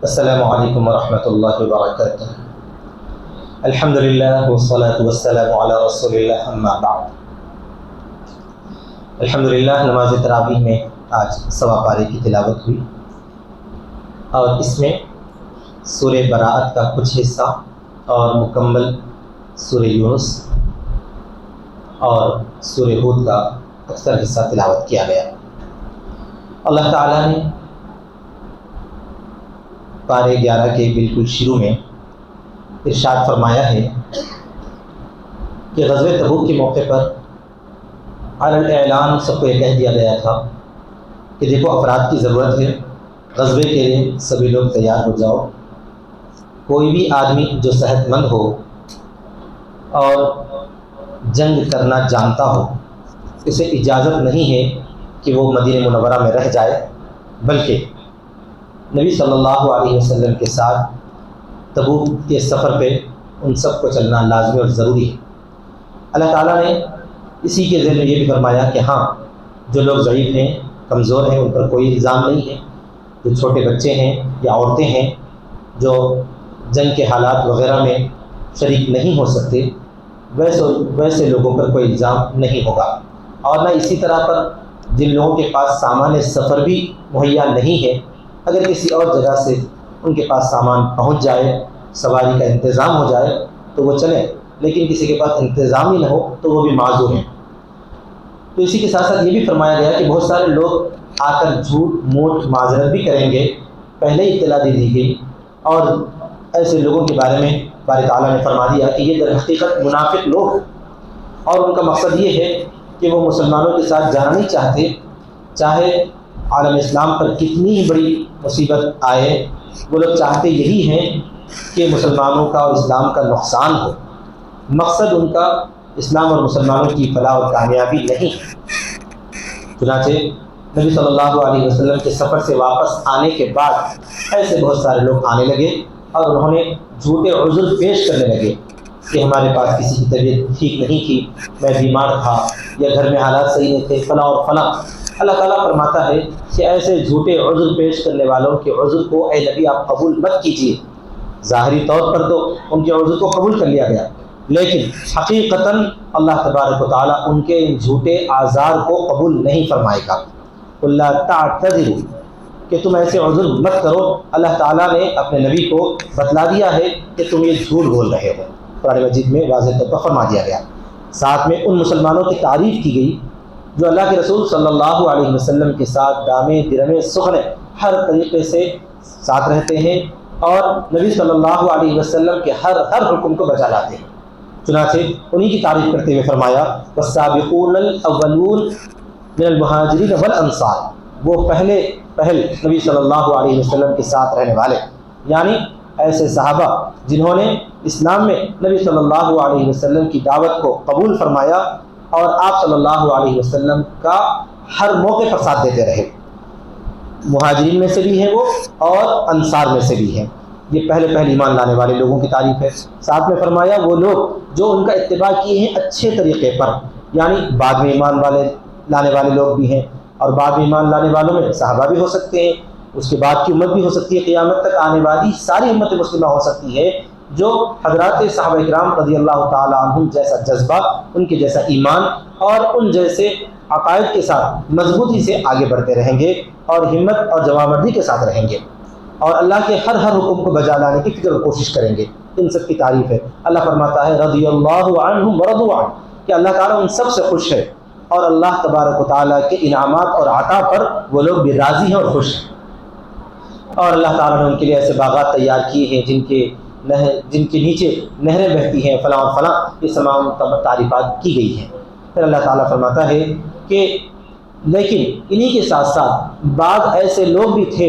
السلام علیکم ورحمۃ اللہ وبرکاتہ۔ الحمدللہ والصلاة والسلام علی رسول اللہ، اما بعد۔ الحمدللہ نماز تراویح میں آج سوا پارے کی تلاوت ہوئی اور اس میں سورہ براءت کا کچھ حصہ اور مکمل سورہ یونس اور سورہ ہود کا اکثر حصہ تلاوت کیا گیا۔ اللہ تعالیٰ نے پارے 11 کے بالکل شروع میں ارشاد فرمایا ہے کہ غزوہ تبوک کے موقع پر علی الاعلان سب کو یہ کہہ دیا گیا تھا کہ دیکھو افراد کی ضرورت ہے، غزوے کے لیے سبھی لوگ تیار ہو جاؤ۔ کوئی بھی آدمی جو صحت مند ہو اور جنگ کرنا جانتا ہو، اسے اجازت نہیں ہے کہ وہ مدینہ منورہ میں رہ جائے، بلکہ نبی صلی اللہ علیہ وسلم کے ساتھ تبوک کے سفر پہ ان سب کو چلنا لازمی اور ضروری ہے۔ اللہ تعالیٰ نے اسی کے ذیل میں یہ بھی فرمایا کہ ہاں، جو لوگ ضعیف ہیں، کمزور ہیں، ان پر کوئی الزام نہیں ہے۔ جو چھوٹے بچے ہیں یا عورتیں ہیں جو جنگ کے حالات وغیرہ میں شریک نہیں ہو سکتے، ویسے لوگوں پر کوئی الزام نہیں ہوگا۔ اور نہ اسی طرح پر جن لوگوں کے پاس سامان سفر بھی مہیا نہیں ہے، اگر کسی اور جگہ سے ان کے پاس سامان پہنچ جائے، سواری کا انتظام ہو جائے تو وہ چلیں، لیکن کسی کے پاس انتظام ہی نہ ہو تو وہ بھی معذور ہیں۔ تو اسی کے ساتھ ساتھ یہ بھی فرمایا گیا کہ بہت سارے لوگ آ کر جھوٹ موٹ معذرت بھی کریں گے، پہلے ہی اطلاع دے دی گئی، اور ایسے لوگوں کے بارے میں باری تعالیٰ نے فرما دیا کہ یہ در حقیقت منافق لوگ ہیں، اور ان کا مقصد یہ ہے کہ وہ مسلمانوں کے ساتھ جانا نہیں چاہتے، چاہے عالم اسلام پر کتنی ہی بڑی مصیبت آئے، وہ لوگ چاہتے یہی ہیں کہ مسلمانوں کا اور اسلام کا نقصان ہو۔ مقصد ان کا اسلام اور مسلمانوں کی فلاح اور کامیابی نہیں ہے۔ چنانچہ نبی صلی اللہ علیہ وسلم کے سفر سے واپس آنے کے بعد ایسے بہت سارے لوگ آنے لگے اور انہوں نے جھوٹے عذر پیش کرنے لگے کہ ہمارے پاس کسی کی طبیعت ٹھیک نہیں تھی، میں بیمار تھا، یا گھر میں حالات صحیح نہیں تھے، فلاں اور فلاں۔ اللہ تعالیٰ فرماتا ہے کہ ایسے جھوٹے عذر پیش کرنے والوں کے عذر کو اے نبی آپ قبول مت کیجیے۔ ظاہری طور پر تو ان کے عذر کو قبول کر لیا گیا، لیکن حقیقتاً اللہ تبارک و تعالیٰ ان کے ان جھوٹے اعذار کو قبول نہیں فرمائے گا۔ قُل لَا تَعْتَذِرُوا، کہ تم ایسے عذر مت کرو۔ اللہ تعالیٰ نے اپنے نبی کو بتلا دیا ہے کہ تم یہ جھوٹ بول رہے ہو، قرآن مجید میں واضح طور پر فرما دیا گیا۔ ساتھ میں ان مسلمانوں کی تعریف کی گئی جو اللہ کے رسول صلی اللہ علیہ وسلم کے ساتھ دامے درمے سخنے ہر طریقے سے ساتھ رہتے ہیں اور نبی صلی اللہ علیہ وسلم کے ہر حکم کو بجا لاتے ہیں۔ چنانچہ انہی کی تعریف کرتے ہوئے فرمایا والسابقون الاولون من المہاجرین والانصار، وہ پہل نبی صلی اللہ علیہ وسلم کے ساتھ رہنے والے، یعنی ایسے صحابہ جنہوں نے اسلام میں نبی صلی اللہ علیہ وسلم کی دعوت کو قبول فرمایا اور آپ صلی اللہ علیہ وسلم کا ہر موقع پر ساتھ دیتے رہے۔ مہاجرین میں سے بھی ہیں وہ اور انصار میں سے بھی ہیں۔ یہ پہلے ایمان لانے والے لوگوں کی تعریف ہے۔ ساتھ میں فرمایا وہ لوگ جو ان کا اتباع کیے ہیں اچھے طریقے پر، یعنی بعد میں ایمان لانے والے لوگ بھی ہیں، اور بعد میں ایمان لانے والوں میں صحابہ بھی ہو سکتے ہیں، اس کے بعد کی امت بھی ہو سکتی ہے، قیامت تک آنے والی ساری امت مسلمہ ہو سکتی ہے جو حضرات صحابہ اکرام رضی اللہ تعالی عنہم جیسا جذبہ، ان کے جیسا ایمان اور ان جیسے عقائد کے ساتھ مضبوطی سے آگے بڑھتے رہیں گے اور ہمت اور جوانمردی کے ساتھ رہیں گے اور اللہ کے ہر حکم کو بجا لانے کی فکر و کوشش کریں گے۔ ان سب کی تعریف ہے۔ اللہ فرماتا ہے رضی اللہ عنہم ورضوا عنہ، کہ اللہ تعالیٰ ان سب سے خوش ہے اور اللہ تبارک و تعالیٰ کے انعامات اور عطا پر وہ لوگ بھی راضی ہیں اور خوش ہیں۔ اور اللہ تعالیٰ نے ان کے لیے ایسے باغات تیار کیے ہیں جن کے نیچے نہریں بہتی ہیں، فلاں اور فلاں، یہ تمام تعریفات کی گئی ہیں۔ پھر اللہ تعالیٰ فرماتا ہے کہ لیکن انہی کے ساتھ ساتھ بعض ایسے لوگ بھی تھے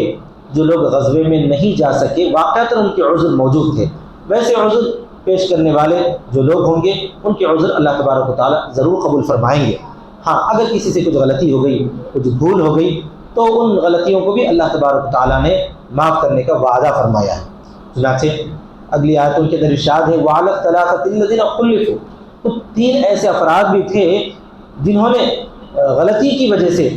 جو لوگ غزوے میں نہیں جا سکے، واقعتاً ان کے عذر موجود تھے۔ ویسے عذر پیش کرنے والے جو لوگ ہوں گے ان کے عذر اللہ تبارک و تعالیٰ ضرور قبول فرمائیں گے۔ ہاں، اگر کسی سے کچھ غلطی ہو گئی، کچھ بھول ہو گئی، تو ان غلطیوں کو بھی اللہ تبارک و تعالیٰ نے معاف کرنے کا وعدہ فرمایا ہے۔ چنانچہ اگلی آیتوں کے اندر ارشاد ہے وَعَلَى الثَّلَاثَةِ الَّذِينَ خُلِّفُوا، تو 3 ایسے افراد بھی تھے جنہوں نے غلطی کی وجہ سے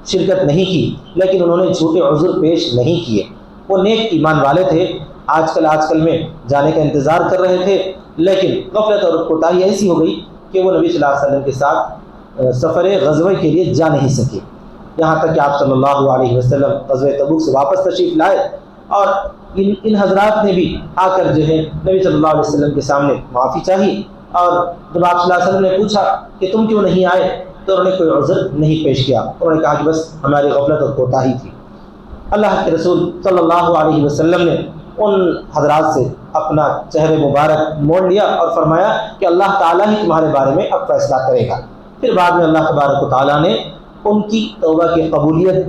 شرکت نہیں کی، لیکن انہوں نے جھوٹے عذر پیش نہیں کیے۔ وہ نیک ایمان والے تھے، آج کل میں جانے کا انتظار کر رہے تھے، لیکن غفلت اور کوتاہی ایسی ہو گئی کہ وہ نبی صلی اللہ علیہ وسلم کے ساتھ سفر غزوہ کے لیے جا نہیں سکے، یہاں تک کہ آپ صلی اللہ علیہ وسلم غزوہ تبوک سے واپس تشریف لائے، اور ان حضرات نے بھی آ کر جو ہے نبی صلی اللہ علیہ وسلم کے سامنے معافی چاہی، اور جب آپ صلی اللہ علیہ وسلم نے پوچھا کہ تم کیوں نہیں آئے تو انہوں نے کوئی عذر نہیں پیش کیا، انہوں نے کہا کہ بس ہماری غفلت اور کوتاہی تھی۔ اللہ کے رسول صلی اللہ علیہ وسلم نے ان حضرات سے اپنا چہرے مبارک موڑ لیا اور فرمایا کہ اللہ تعالیٰ ہی تمہارے بارے میں اب فیصلہ کرے گا۔ پھر بعد میں اللہ تبارک و تعالیٰ نے ان کی توبہ کی قبولیت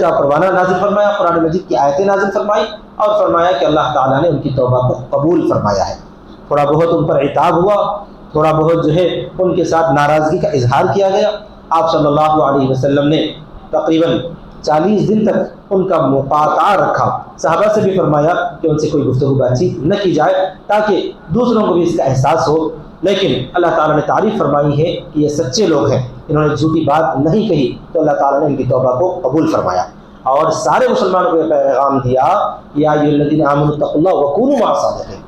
کا پروانہ نازل فرمایا، قرآن مجید کی آیتیں نازل فرمائی، اور فرمایا کہ اللہ تعالیٰ نے ان کی توبہ کو قبول فرمایا ہے۔ تھوڑا بہت ان پر عتاب ہوا، تھوڑا بہت جو ہے ان کے ساتھ ناراضگی کا اظہار کیا گیا، آپ صلی اللہ علیہ وسلم نے تقریباً 40 دن تک ان کا مقاطعہ رکھا، صحابہ سے بھی فرمایا کہ ان سے کوئی گفتگو بات چیت نہ کی جائے تاکہ دوسروں کو بھی اس کا احساس ہو، لیکن اللہ تعالیٰ نے تعریف فرمائی ہے کہ یہ سچے لوگ ہیں، انہوں نے جھوٹی بات نہیں کہی، تو اللہ تعالیٰ نے ان کی توبہ کو قبول فرمایا اور سارے مسلمانوں کو یہ پیغام دیا، یا ایھا الذین آمنوا اتقوا اللہ وکونوا مع الصادقین،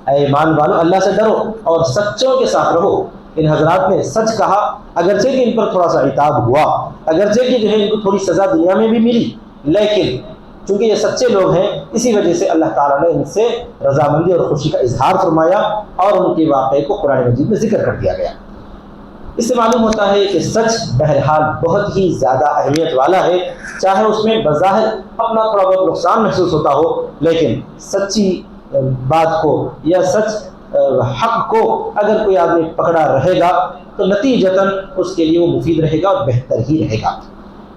اے ایمان والو اللہ سے ڈرو اور سچوں کے ساتھ رہو۔ ان حضرات نے سچ کہا، اگرچہ کہ ان پر تھوڑا سا عتاب ہوا، اگرچہ کہ جو ہے ان کو تھوڑی سزا دنیا میں بھی ملی، لیکن چونکہ یہ سچے لوگ ہیں اسی وجہ سے اللہ تعالیٰ نے ان سے رضامندی اور خوشی کا اظہار فرمایا اور ان کے واقعے کو قرآن مجید میں ذکر کر دیا گیا۔ اس سے معلوم ہوتا ہے کہ سچ بہرحال بہت ہی زیادہ اہمیت والا ہے، چاہے اس میں بظاہر اپنا تھوڑا بہت نقصان محسوس ہوتا ہو، لیکن سچی بات کو یا سچ حق کو اگر کوئی آدمی پکڑا رہے گا تو نتیجتاً اس کے لیے وہ مفید رہے گا اور بہتر ہی رہے گا۔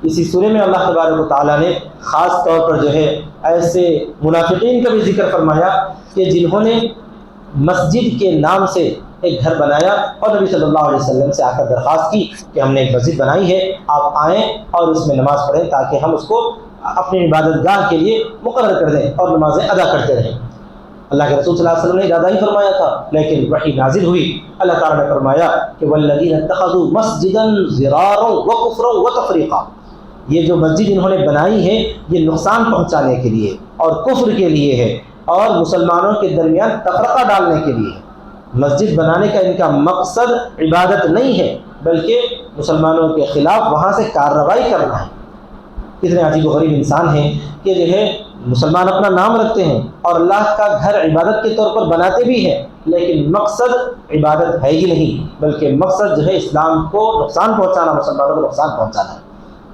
اسی سورے میں اللہ تبارک و تعالیٰ نے خاص طور پر جو ہے ایسے منافقین کا بھی ذکر فرمایا کہ جنہوں نے مسجد کے نام سے ایک گھر بنایا اور نبی صلی اللہ علیہ وسلم سے آ کر درخواست کی کہ ہم نے ایک مسجد بنائی ہے، آپ آئیں اور اس میں نماز پڑھیں تاکہ ہم اس کو اپنی عبادت گاہ کے لیے مقرر کر دیں اور نمازیں ادا کرتے رہیں۔ اللہ کے رسول صلی اللہ علیہ وسلم نے ارادہ ہی فرمایا تھا، لیکن وحی نازل ہوئی، اللہ تعالیٰ نے فرمایا کہ والذین اتخذوا مسجدا ضرارا وکفرا وتفریقا، یہ جو مسجد انہوں نے بنائی ہے یہ نقصان پہنچانے کے لیے اور کفر کے لیے ہے اور مسلمانوں کے درمیان تفرقہ ڈالنے کے لیے ہے۔ مسجد بنانے کا ان کا مقصد عبادت نہیں ہے بلکہ مسلمانوں کے خلاف وہاں سے کارروائی کرنا ہے۔ کتنے عجیب و غریب انسان ہیں کہ جو ہے مسلمان اپنا نام رکھتے ہیں اور اللہ کا گھر عبادت کے طور پر بناتے بھی ہیں، لیکن مقصد عبادت ہے ہی نہیں بلکہ مقصد جو ہے اسلام کو نقصان پہنچانا، مسلمانوں کو نقصان پہنچانا ہے۔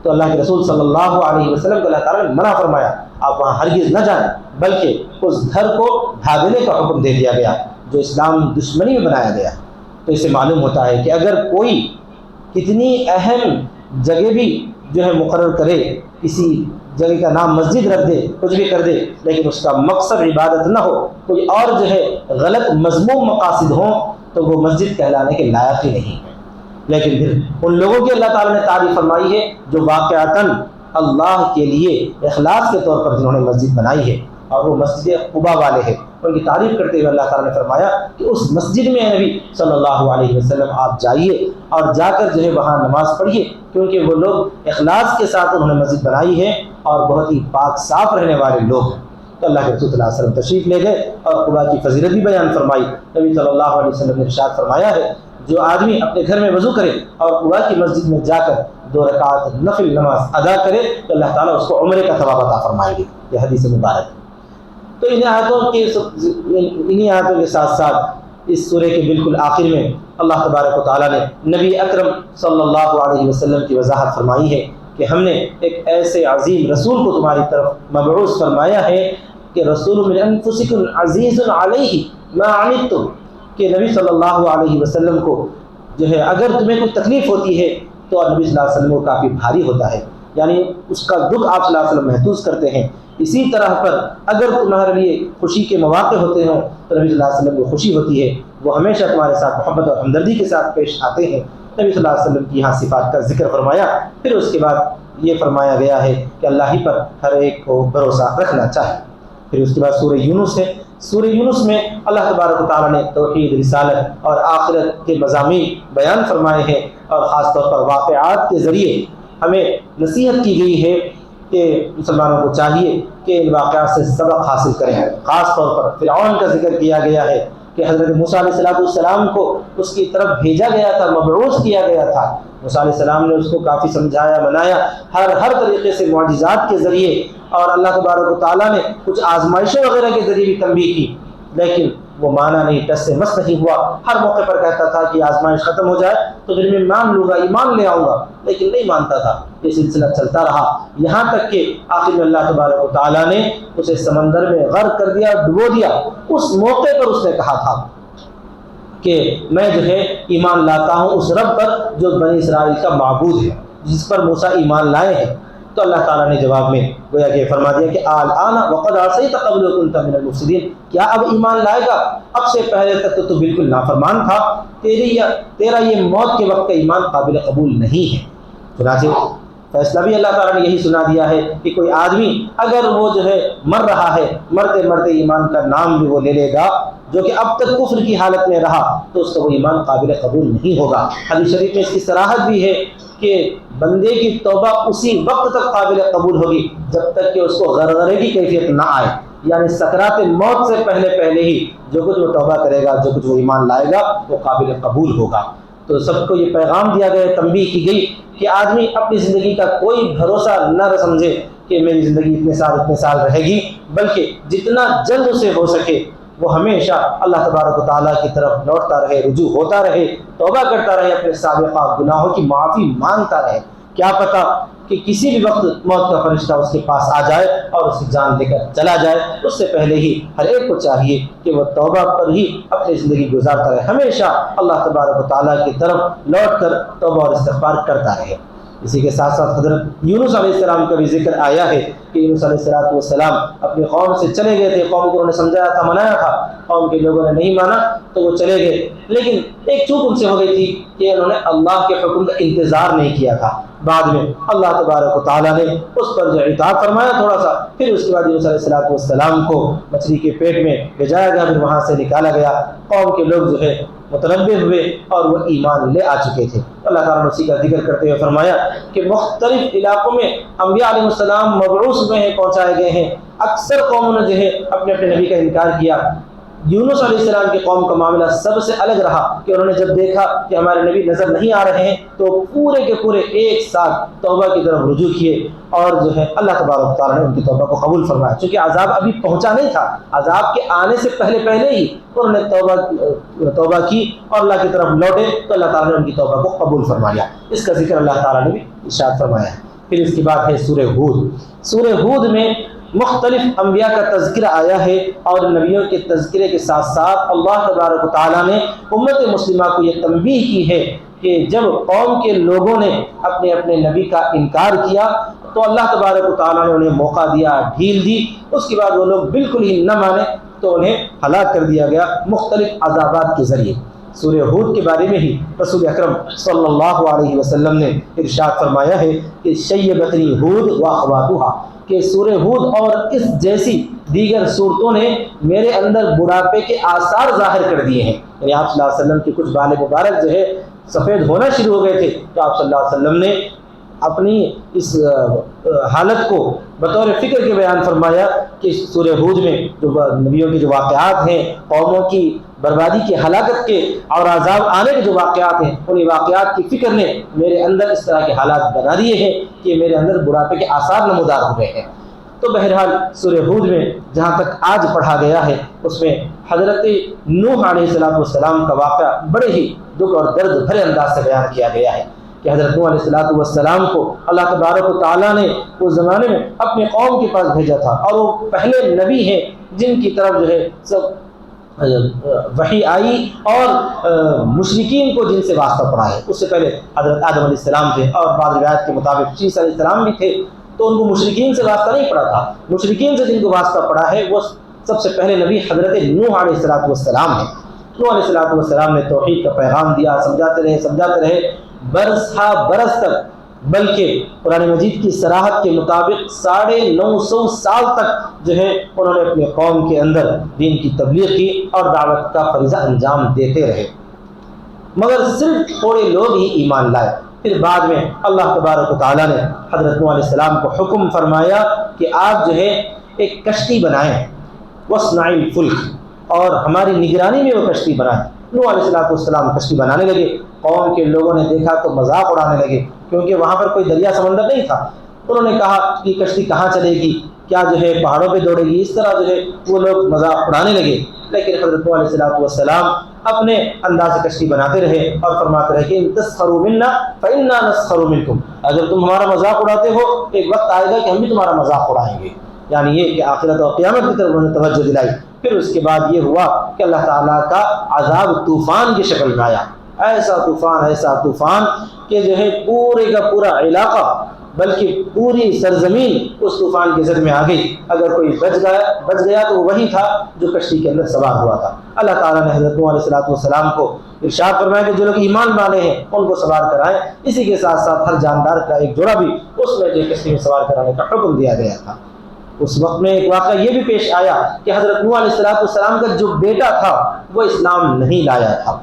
تو اللہ کے رسول صلی اللہ علیہ وسلم کو اللہ تعالیٰ نے منع فرمایا، آپ وہاں ہرگز نہ جائیں، بلکہ اس گھر کو ڈھا دینے کا حکم دے دیا گیا جو اسلام دشمنی میں بنایا گیا۔ تو اس سے معلوم ہوتا ہے کہ اگر کوئی کتنی اہم جگہ بھی جو ہے مقرر کرے، کسی جگہ کا نام مسجد رکھ دے، کچھ بھی کر دے، لیکن اس کا مقصد عبادت نہ ہو، کوئی اور جو ہے غلط مذموم مقاصد ہوں، تو وہ مسجد کہلانے کے لائق ہی نہیں ہے۔ لیکن پھر ان لوگوں کی اللہ تعالیٰ نے تعریف فرمائی ہے جو واقعتاً اللہ کے لیے اخلاص کے طور پر جنہوں نے مسجد بنائی ہے، اور وہ مسجد قباء والے ہیں، ان کی تعریف کرتے ہوئے اللہ تعالیٰ نے فرمایا کہ اس مسجد میں نبی صلی اللہ علیہ وسلم آپ جائیے اور جا کر جو ہے وہاں نماز پڑھیے، کیونکہ وہ لوگ اخلاص کے ساتھ انہوں نے مسجد بنائی ہے اور بہت ہی پاک صاف رہنے والے لوگ ہیں۔ تو اللہ کے رسول صلی اللہ علیہ وسلم تشریف لے گئے اور قباء کی فضیلت بھی بیان فرمائی۔ نبی صلی اللہ علیہ وسلم نے ارشاد فرمایا ہے جو آدمی اپنے گھر میں وضو کرے اور قباء کی مسجد میں جا کر 2 رکعت نفل نماز ادا کرے تو اللہ تعالیٰ اس کو عمرے کا ثواب عطا فرمائیں گے۔ یہ حدیث مبارک ہے۔ تو انہیں آیتوں کے ساتھ ساتھ اس سورے کے بالکل آخر میں اللہ تبارک و تعالیٰ نے نبی اکرم صلی اللہ علیہ وسلم کی وضاحت فرمائی ہے کہ ہم نے ایک ایسے عظیم رسول کو تمہاری طرف مبعوث فرمایا ہے کہ رسول من انفسکم عزیز علیہ ما عنتم، کہ نبی صلی اللہ علیہ وسلم کو جو ہے اگر تمہیں کوئی تکلیف ہوتی ہے تو نبی صلی اللہ علیہ وسلم کو کافی بھاری ہوتا ہے، یعنی اس کا دکھ آپ صلی اللہ علیہ وسلم محسوس کرتے ہیں۔ اسی طرح پر اگر تمہارے لیے خوشی کے مواقع ہوتے ہوں تو نبی صلی اللہ علیہ وسلم کو خوشی ہوتی ہے، وہ ہمیشہ تمہارے ساتھ محبت اور ہمدردی کے ساتھ پیش آتے ہیں۔ نبی صلی اللہ علیہ وسلم کی یہاں صفات کا ذکر فرمایا، پھر اس کے بعد یہ فرمایا گیا ہے کہ اللہ ہی پر ہر ایک کو بھروسہ رکھنا چاہیے۔ پھر اس کے بعد سورہ یونس ہے۔ سورہ یونس میں اللہ تبارک و تعالیٰ نے توحید، رسالت اور آخرت کے مضامین بیان فرمائے ہیں، اور خاص طور پر واقعات کے ذریعے ہمیں نصیحت کی گئی ہے کہ مسلمانوں کو چاہیے کہ ان واقعات سے سبق حاصل کریں۔ خاص طور پر فرعون کا ذکر کیا گیا ہے کہ حضرت موسیٰ علیہ السلام کو اس کی طرف بھیجا گیا تھا، مبعوث کیا گیا تھا۔ موسیٰ علیہ السلام نے اس کو کافی سمجھایا، منایا، ہر طریقے سے معجزات کے ذریعے، اور اللہ تبارک و تعالیٰ نے کچھ آزمائشوں وغیرہ کے ذریعے بھی تنبیہ کی، لیکن وہ مانا نہیں، ٹس سے مس نہیں ہوا۔ ہر موقع پر کہتا تھا کہ آزمائش ختم ہو جائے تو پھر میں مان لوں گا، ایمان لے آؤں گا، لیکن نہیں مانتا تھا۔ یہ سلسلہ چلتا رہا، یہاں تک کہ آخر میں اللہ تبارک و تعالیٰ نے اسے سمندر میں غرق کر دیا، ڈبو دیا۔ اس موقع پر اس نے کہا تھا کہ میں جو ہے ایمان لاتا ہوں اس رب پر جو بنی اسرائیل کا معبود ہے، جس پر موسیٰ ایمان لائے ہیں۔ تو اللہ تعالیٰ نے جواب میں گویا کہ فرما دیا کہ الآن وقد عصیت قبل وکنت من المفسدین، کیا اب ایمان لائے گا؟ اب سے پہلے تک تو تو بالکل نافرمان تھا، تیرا یہ موت کے وقت کا ایمان قابل قبول نہیں ہے۔ چنانچہ فیصلہ بھی اللہ تعالیٰ نے یہی سنا دیا ہے کہ کوئی آدمی اگر وہ جو ہے مر رہا ہے، مرتے مرتے ایمان کا نام بھی وہ لے لے گا جو کہ اب تک کفر کی حالت میں رہا، تو اس کا وہ ایمان قابل قبول نہیں ہوگا۔ حدیث شریف میں اس کی صراحت بھی ہے کہ بندے کی توبہ اسی وقت تک قابل قبول ہوگی جب تک کہ اس کو غرغرے کی کیفیت نہ آئے، یعنی سکرات موت سے پہلے ہی جو کچھ وہ توبہ کرے گا، جو کچھ وہ ایمان لائے گا، وہ قابل قبول ہوگا۔ تو سب کو یہ پیغام دیا گیا، تنبیہ کی گئی کہ آدمی اپنی زندگی کا کوئی بھروسہ نہ سمجھے کہ میری زندگی اتنے سال رہے گی، بلکہ جتنا جلد اسے ہو سکے وہ ہمیشہ اللہ تبارک و تعالیٰ کی طرف لوٹتا رہے، رجوع ہوتا رہے، توبہ کرتا رہے، اپنے سابقہ گناہوں کی معافی مانگتا رہے۔ کیا پتہ کہ کسی بھی وقت موت کا فرشتہ اس کے پاس آ جائے اور اس کی جان لے کر چلا جائے۔ اس سے پہلے ہی ہر ایک کو چاہیے کہ وہ توبہ پر ہی اپنی زندگی گزارتا رہے، ہمیشہ اللہ تبارک و تعالیٰ کی طرف لوٹ کر توبہ اور استغفار کرتا رہے۔ اسی کے ساتھ ساتھ حضرت یونس علیہ السلام کا بھی ذکر آیا ہے کہ یونس علیہ السلام اپنی قوم سے چلے گئے تھے، قوم کو انہوں نے سمجھایا تھا، منایا تھا، قوم کے لوگوں نے نہیں مانا تو وہ چلے گئے، لیکن ایک چوک ان سے ہو گئی تھی کہ انہوں نے اللہ کے حکم کا انتظار نہیں کیا تھا۔ بعد میں اللہ تبارک و تعالیٰ نے اس پر جو عتاب فرمایا تھوڑا سا، پھر اس کے بعد یونس علیہ السلام کو مچھلی کے پیٹ میں بھیجایا گیا، پھر وہاں سے نکالا گیا۔ قوم کے لوگ جو ہے متنبہ ہوئے اور وہ ایمان لے آ چکے تھے۔ اللہ تعالیٰ نے اسی کا ذکر کرتے ہوئے فرمایا کہ مختلف علاقوں میں انبیاء علیہ السلام مبعوث ہوئے ہیں، پہنچائے گئے ہیں۔ اکثر قوموں نے جو ہے اپنے نبی کا انکار کیا۔ یونس علیہ السلام کی قوم کا معاملہ سب سے الگ رہا کہ انہوں نے جب دیکھا کہ ہمارے نبی نظر نہیں آ رہے ہیں تو پورے کے پورے ایک ساتھ توبہ کی طرف رجوع کیے، اور جو ہے اللہ تبارک تعالیٰ نے ان کی توبہ کو قبول فرمایا۔ چونکہ عذاب ابھی پہنچا نہیں تھا، عذاب کے آنے سے پہلے ہی انہوں نے توبہ کی اور اللہ کی طرف لوٹے تو اللہ تعالیٰ نے ان کی توبہ کو قبول فرمایا۔ اس کا ذکر اللہ تعالیٰ نے بھی ارشاد فرمایا ہے۔ پھر اس کے بعد ہے سورہ ہود۔ سورہ ہود میں مختلف انبیاء کا تذکرہ آیا ہے، اور نبیوں کے تذکرے کے ساتھ ساتھ اللہ تبارک و تعالیٰ نے امت مسلمہ کو یہ تنبیہ کی ہے کہ جب قوم کے لوگوں نے اپنے نبی کا انکار کیا تو اللہ تبارک و تعالیٰ نے انہیں موقع دیا، ڈھیل دی، اس کے بعد وہ لوگ بالکل ہی نہ مانے تو انہیں ہلاک کر دیا گیا مختلف عذابات کے ذریعے۔ سورہ ہود کے بارے میں ہی رسول اکرم صلی اللہ علیہ وسلم نے ارشاد فرمایا ہے کہ شیبتنی ہود واخواتھا، کہ سورہ ہود اور اس جیسی دیگر صورتوں نے میرے اندر بڑھاپے کے آثار ظاہر کر دیے ہیں۔ یعنی آپ صلی اللہ علیہ وسلم کی کچھ بال مبارک جو ہے سفید ہونا شروع ہو گئے تھے، تو آپ صلی اللہ علیہ وسلم نے اپنی اس حالت کو بطور فکر کے بیان فرمایا کہ سورہ ہود میں جو نبیوں کے جو واقعات ہیں، قوموں کی بربادی کے، ہلاکت کے اور عذاب آنے کے جو واقعات ہیں، انہی واقعات کی فکر نے میرے اندر اس طرح کے حالات بنا دیے ہیں کہ میرے اندر بڑھاپے کے آثار نمودار ہو گئے ہیں۔ تو بہرحال سورہ ہود میں جہاں تک آج پڑھا گیا ہے اس میں حضرت نوح علیہ السلام کا واقعہ بڑے ہی دکھ اور درد بھرے انداز سے بیان کیا گیا ہے کہ حضرت نوح علیہ السلام کو اللہ تبارک و تعالیٰ نے اس زمانے میں اپنی قوم کے پاس بھیجا تھا، اور وہ پہلے نبی ہیں جن کی طرف جو ہے سب وحی آئی اور مشرکین کو جن سے واسطہ پڑا ہے۔ اس سے پہلے حضرت آدم علیہ السلام تھے، اور بعض روایات کے مطابق عیسیٰ علیہ السلام بھی تھے، تو ان کو مشرکین سے واسطہ نہیں پڑا تھا۔ مشرکین سے جن کو واسطہ پڑا ہے وہ سب سے پہلے نبی حضرت نوح علیہ السلام ہیں۔ نوح علیہ السلام نے توحید کا پیغام دیا، سمجھاتے رہے برس ہا برس تک، بلکہ قرآن مجید کی صراحت کے مطابق 950 سال تک جو ہے انہوں نے اپنے قوم کے اندر دین کی تبلیغ کی اور دعوت کا فریضہ انجام دیتے رہے، مگر صرف تھوڑے لوگ ہی ایمان لائے۔ پھر بعد میں اللہ تبارک و تعالیٰ نے حضرت نوح علیہ السلام کو حکم فرمایا کہ آپ جو ہے ایک کشتی بنائیں، وَاصْنَعِ الْفُلْكَ، اور ہماری نگرانی میں وہ کشتی بنائیں۔ نوح علیہ السلام کشتی بنانے لگے، قوم کے لوگوں نے دیکھا تو مذاق اڑانے لگے، کیونکہ وہاں پر کوئی دریا سمندر نہیں تھا۔ انہوں نے کہا کہ کشتی کہاں چلے گی، کیا جو ہے پہاڑوں پہ دوڑے گی، اس طرح جو ہے وہ لوگ مذاق اڑانے لگے۔ لیکن حضرت نوح علیہ السلام اپنے انداز سے کشتی بناتے رہے اور فرماتے رہے کہ ان تسخروا منا فإنا نسخر منکم، اگر تم ہمارا مذاق اڑاتے ہو ایک وقت آئے گا کہ ہم بھی تمہارا مذاق اڑائیں گے، یعنی یہ کہ آخرت اور قیامت کی طرف انہوں نے توجہ دلائی۔ پھر اس کے بعد یہ ہوا کہ اللہ تعالیٰ کا عذاب طوفان کی شکل میں آیا، ایسا طوفان کہ جو ہے پورے کا پورا علاقہ بلکہ پوری سرزمین اس طوفان کے زد میں آ گئی۔ اگر کوئی بچ گیا تو وہ وہی تھا جو کشتی کے اندر سوار ہوا تھا۔ اللہ تعالیٰ نے حضرت نوح علیہ السلام کو ارشاد فرمایا کہ جو لوگ ایمان والے ہیں ان کو سوار کرائیں، اسی کے ساتھ ساتھ ہر جاندار کا ایک جوڑا بھی اس میں جو کشتی میں سوار کرانے کا حکم دیا گیا تھا۔ اس وقت میں ایک واقعہ یہ بھی پیش آیا کہ حضرت نوح علیہ السلام کا جو بیٹا تھا وہ اسلام نہیں لایا تھا۔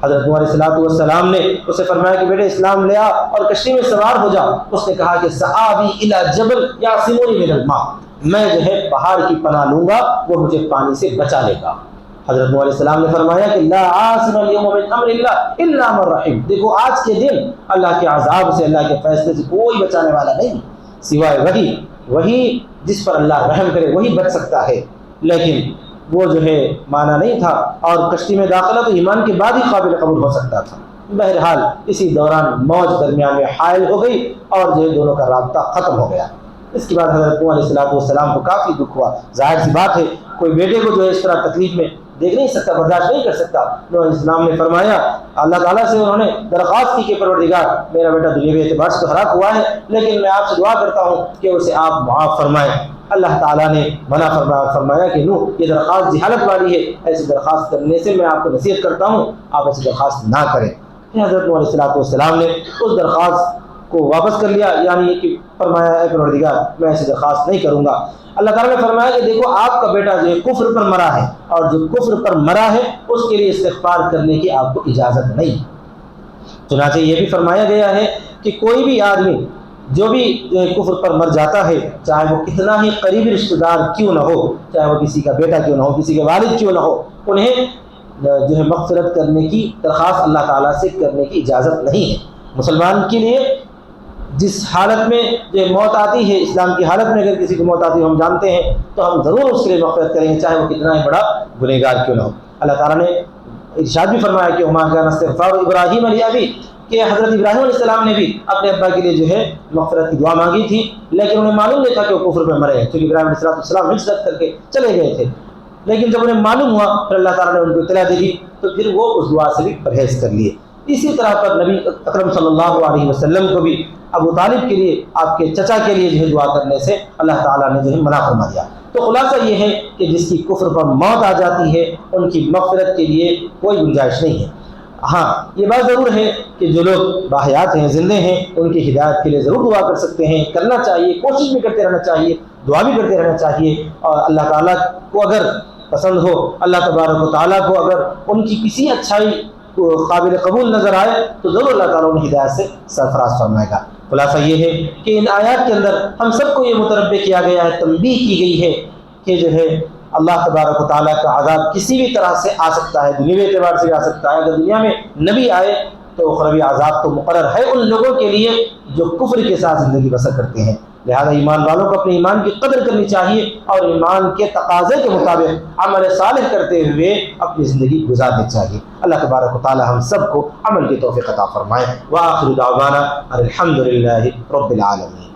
حضرت نوح علیہ السلام نے اسے فرمایا کہ بیٹے اسلام لے آ اور کشتی میں سوار ہو جا۔ اس نے کہا کہ سآوی الی جبل یعصمنی من الماء، میں جو ہے پہاڑ کی پناہ لوں گا، وہ مجھے پانی سے بچا لے گا۔ حضرت نوح علیہ السلام نے فرمایا کہ لا عاصم اليوم من امر اللہ الا من رحم، دیکھو آج کے دن اللہ کے عذاب سے، اللہ کے فیصلے سے کوئی بچانے والا نہیں سوائے وہی جس پر اللہ رحم کرے، وہی بچ سکتا ہے۔ لیکن وہ جو ہے مانا نہیں تھا، اور کشتی میں داخلہ تو ایمان کے بعد ہی قابل قبول ہو سکتا تھا۔ بہرحال اسی دوران موج درمیان میں حائل ہو گئی اور جو ہے دونوں کا رابطہ ختم ہو گیا۔ اس کے بعد حضرت نوح علیہ السلام کو کافی دکھ ہوا۔ ظاہر سی بات ہے کوئی بیٹے کو جو ہے اس طرح تکلیف میں دیکھ نہیں سکتا، برداشت نہیں کر سکتا۔ نوح علیہ السلام نے فرمایا، اللہ تعالیٰ سے انہوں نے درخواست کی کہ پروردگار میرا بیٹا دنیاوی اعتبار سے تو ہلاک ہوا ہے، لیکن میں آپ سے دعا کرتا ہوں کہ اسے آپ معاف فرمائیں۔ اللہ تعالیٰ نے منع فرمایا کہ نوح یہ درخواست جہالت والی ہے، ایسی درخواست کرنے سے میں آپ کو نصیحت کرتا ہوں آپ ایسی درخواست نہ کریں۔ حضرت نوح علیہ السلام نے اس درخواست کو واپس کر لیا، یعنی کہ فرمایا اے پروردگار میں ایسی درخواست نہیں کروں گا۔ اللہ تعالیٰ نے فرمایا کہ دیکھو آپ کا بیٹا جو ہے کفر پر مرا ہے، اور جو کفر پر مرا ہے اس کے لیے استغفار کرنے کی آپ کو اجازت نہیں۔ چنانچہ یہ بھی فرمایا گیا ہے کہ کوئی بھی آدمی جو بھی کفر پر مر جاتا ہے، چاہے وہ کتنا ہی قریبی رشتہ دار کیوں نہ ہو، چاہے وہ کسی کا بیٹا کیوں نہ ہو، کسی کے والد کیوں نہ ہو، انہیں جو ہے مغفرت کرنے کی درخواست اللہ تعالیٰ سے کرنے کی اجازت نہیں ہے۔ مسلمان کے لیے جس حالت میں جو موت آتی ہے، اسلام کی حالت میں اگر کسی کو موت آتی ہے ہم جانتے ہیں تو ہم ضرور اس کے لیے مغفرت کریں گے، چاہے وہ کتنا ہی بڑا گنہگار کیوں نہ ہو۔ اللہ تعالیٰ نے ارشاد بھی فرمایا کہ وما کان استغفار ابراہیم لابیہ، کہ حضرت ابراہیم علیہ السلام نے بھی اپنے ابا کے لیے جو ہے مغفرت کی دعا مانگی تھی، لیکن انہیں معلوم نہیں تھا کہ وہ کفر میں مرے ہیں، کیونکہ ابراہیم علیہ السلام ہجرت کر کے چلے گئے تھے۔ لیکن جب انہیں معلوم ہوا پھر اللہ تعالیٰ نے ان کو اطلاع دے دی تو پھر وہ اس دعا سے بھی پرہیز کر لیے۔ اسی طرح پر نبی اکرم صلی اللہ علیہ وسلم کو بھی ابو طالب کے لیے، آپ کے چچا کے لیے جو ہے دعا کرنے سے اللہ تعالیٰ نے جو ہے منع فرما دیا۔ تو خلاصہ یہ ہے کہ جس کی کفر پر موت آ جاتی ہے ان کی مغفرت کے لیے کوئی گنجائش نہیں ہے۔ ہاں یہ بات ضرور ہے کہ جو لوگ باحیات ہیں، زندے ہیں، ان کی ہدایت کے لیے ضرور دعا کر سکتے ہیں، کرنا چاہیے، کوشش بھی کرتے رہنا چاہیے، دعا بھی کرتے رہنا چاہیے، اور اللہ تعالیٰ کو اگر پسند ہو، اللہ تبارک و تعالیٰ کو اگر ان کی کسی اچھائی قابل قبول نظر آئے تو ضرور اللہ تعالیٰ انہیں ہدایت سے سرفراز فرمائے گا۔ خلاصہ یہ ہے کہ ان آیات کے اندر ہم سب کو یہ متنبہ کیا گیا ہے، تنبیہ کی گئی ہے کہ جو ہے اللہ تبارک و تعالیٰ کا عذاب کسی بھی طرح سے آ سکتا ہے، دنیوی اعتبار سے بھی آ سکتا ہے۔ اگر دنیا میں نبی آئے تو اخروی عذاب تو مقرر ہے ان لوگوں کے لیے جو کفر کے ساتھ زندگی بسر کرتے ہیں۔ لہذا ایمان والوں کو اپنے ایمان کی قدر کرنی چاہیے اور ایمان کے تقاضے کے مطابق عمل صالح کرتے ہوئے اپنی زندگی گزارنی چاہیے۔ اللہ تبارک و تعالی ہم سب کو عمل کی توفیق عطا فرمائے۔ وآخر دعوانا الحمد للہ رب العالمین۔